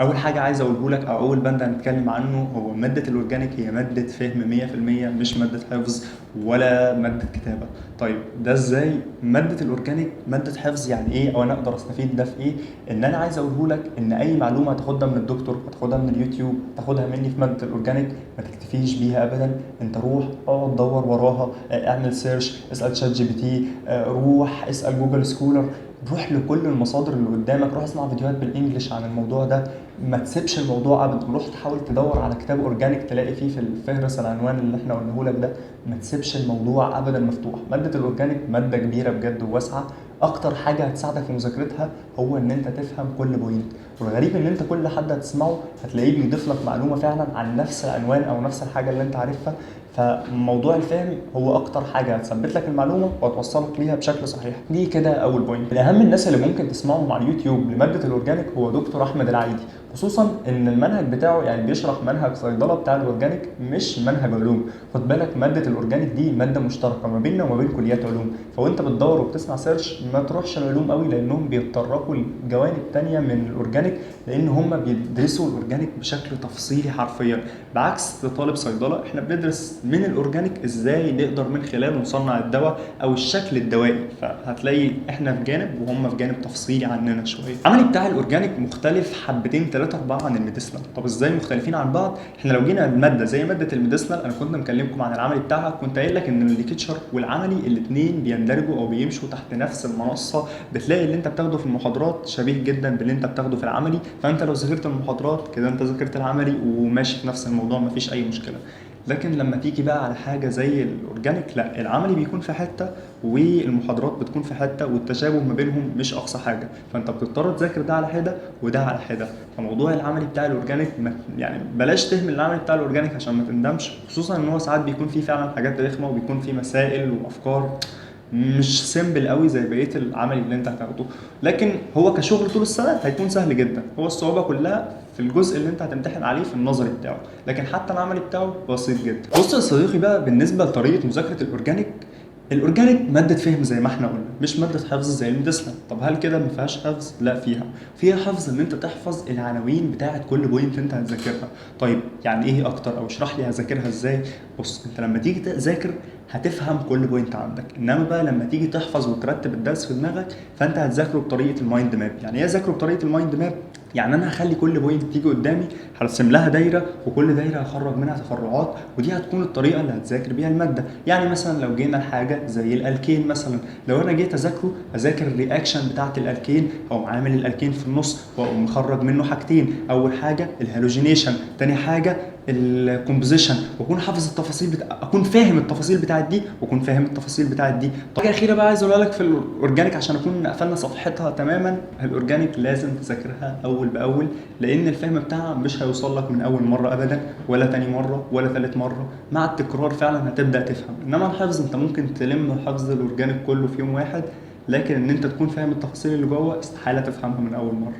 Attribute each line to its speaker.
Speaker 1: اول حاجه عايز اقوله لك او اول بند هنتكلم عنه هو ماده الاورجانيك. هي ماده فهم 100%، مش ماده حفظ ولا ماده كتابه. طيب ده ازاي؟ ماده الاورجانيك ماده حفظ يعني ايه، او انا اقدر استفيد ده في ايه؟ ان انا عايز اقوله لك ان اي معلومه هتاخدها من الدكتور، هتاخدها من اليوتيوب، تاخدها مني في ماده الاورجانيك، ما تكتفيش بيها ابدا. انت روح اقعد دور وراها، اعمل سيرش، اسال شات جي بي تي، روح اسال جوجل سكولر، روح لكل المصادر اللي قدامك، روح اسمع فيديوهات بالانجلش عن الموضوع ده. ما تسيبش الموضوع ابدا، روح تحاول تدور على كتاب اورجانيك تلاقي فيه في الفهرس العنوان اللي احنا قلناه لك ده. ما تسيبش الموضوع ابدا مفتوح. ماده الاورجانيك ماده كبيره بجد وواسعه. اكتر حاجه هتساعدك في مذاكرتها هو ان انت تفهم كل بوينت. والغريب ان انت كل حد هتسمعه هتلاقيه بيضيف لك معلومه فعلا عن نفس العنوان او نفس الحاجه اللي انت عارفها. فموضوع الفهم هو اكتر حاجه هتثبت لك المعلومه وهتوصلك ليها بشكل صحيح. دي كده اول بوينت. من اهم الناس اللي ممكن تسمعهم على اليوتيوب لماده الاورجانيك هو دكتور احمد العيدي، خصوصا ان المنهج بتاعه يعني بيشرح منهج صيدله بتاع الاورجانيك مش منهج علوم. خد بالك ماده الاورجانيك دي ماده مشتركه ما بيننا وما بين كليات علوم، فوانت بتدور وبتسمع سيرش ما تروحش العلوم قوي لانهم بيتطرقوا لجوانب تانية من الاورجانيك، لان هم بيدرسوا الاورجانيك بشكل تفصيلي حرفيا. بعكس طالب صيدله احنا بندرس من الاورجانيك ازاي نقدر من خلاله نصنع الدواء او الشكل الدوائي، فهتلاقي احنا في جانب وهم في جانب تفصيلي عننا شويه. العملي بتاع الاورجانيك مختلف حبتين 3 4 عن الميديسنال. طب ازاي مختلفين عن بعض؟ احنا لو جينا الماده زي ماده الميديسنال، انا كنت مكلمكم عن العملي بتاعها، كنت قايل لك ان الليكتشر والعملي الاثنين بيندرجوا او بيمشوا تحت نفس المنصه. بتلاقي اللي انت بتاخده في المحاضرات شبيه جدا باللي انت بتاخده في العملي، فانت لو ذاكرت المحاضرات كده انت ذاكرت العملي وماشي في نفس الموضوع، مفيش اي مشكله. لكن لما تيجي بقى على حاجه زي الاورجانيك، لا، العملي بيكون في حته والمحاضرات بتكون في حته، والتشابه ما بينهم مش اقصى حاجه، فانت بتضطر تذاكر ده على حده وده على حده. فموضوع العملي بتاع الاورجانيك يعني بلاش تهمل العملي بتاع الاورجانيك عشان ما تندمش، خصوصا ان هو ساعات بيكون فيه فعلا حاجات رخمه وبيكون فيه مسائل وافكار مش سيمبل قوي زي بقيه العملي اللي انت هتاخده. لكن هو كشغل طول السنه هيكون سهل جدا. هو الصعوبه كلها في الجزء اللي انت هتمتحن عليه في النظري بتاعه، لكن حتى العملي بتاعه بسيط جدا. بص يا صديقي بقى، بالنسبه لطريقه مذاكره الاورجانيك، الاورجانيك ماده فهم زي ما احنا قلنا، مش ماده حفظ زي الميديسنال. طب هل كده ما فيهاش حفظ؟ لا، فيها حفظ، ان انت تحفظ العناوين بتاعه كل بوينت انت هتذاكرها. طيب يعني ايه اكتر، او اشرح لي هذاكرها ازاي؟ بص، انت لما تيجي تذاكر هتفهم كل بوينت عندك، انما بقى لما تيجي تحفظ وترتب الدرس في دماغك فانت هتذاكره بطريقه المايند ماب. يعني ايه اذاكره بطريقه المايند ماب؟ يعني انا هخلي كل بوينت تيجي قدامي هرسم لها دايره، وكل دايره هخرج منها تفرعات، ودي هتكون الطريقه اللي هتذاكر بيها الماده. يعني مثلا لو جينا لحاجه زي الالكين مثلا، لو انا جيت اذاكر الرياكشن بتاعت الالكين، او عامل الالكين في النص واقوم مخرج منه حاجتين، اول حاجه الهالوجينيشن، تاني حاجه الكومبوزيشن، واكون حافظ التفاصيل اكون فاهم التفاصيل بتاعت دي واكون فاهم التفاصيل بتاعت دي. حاجه اخيره بقى عايز اقولها لك في الاورجانيك عشان اكون قفلنا صفحتها تماما، الاورجانيك لازم تذاكرها اول باول، لان الفهم بتاعها مش هيوصل لك من اول مره ابدا، ولا تاني مره ولا تالت مره. مع التكرار فعلا هتبدا تفهم، انما الحفظ انت ممكن تلم حفظ الاورجانيك كله في يوم واحد، لكن ان انت تكون فاهم التفاصيل اللي جوه استحاله تفهمها من اول مره.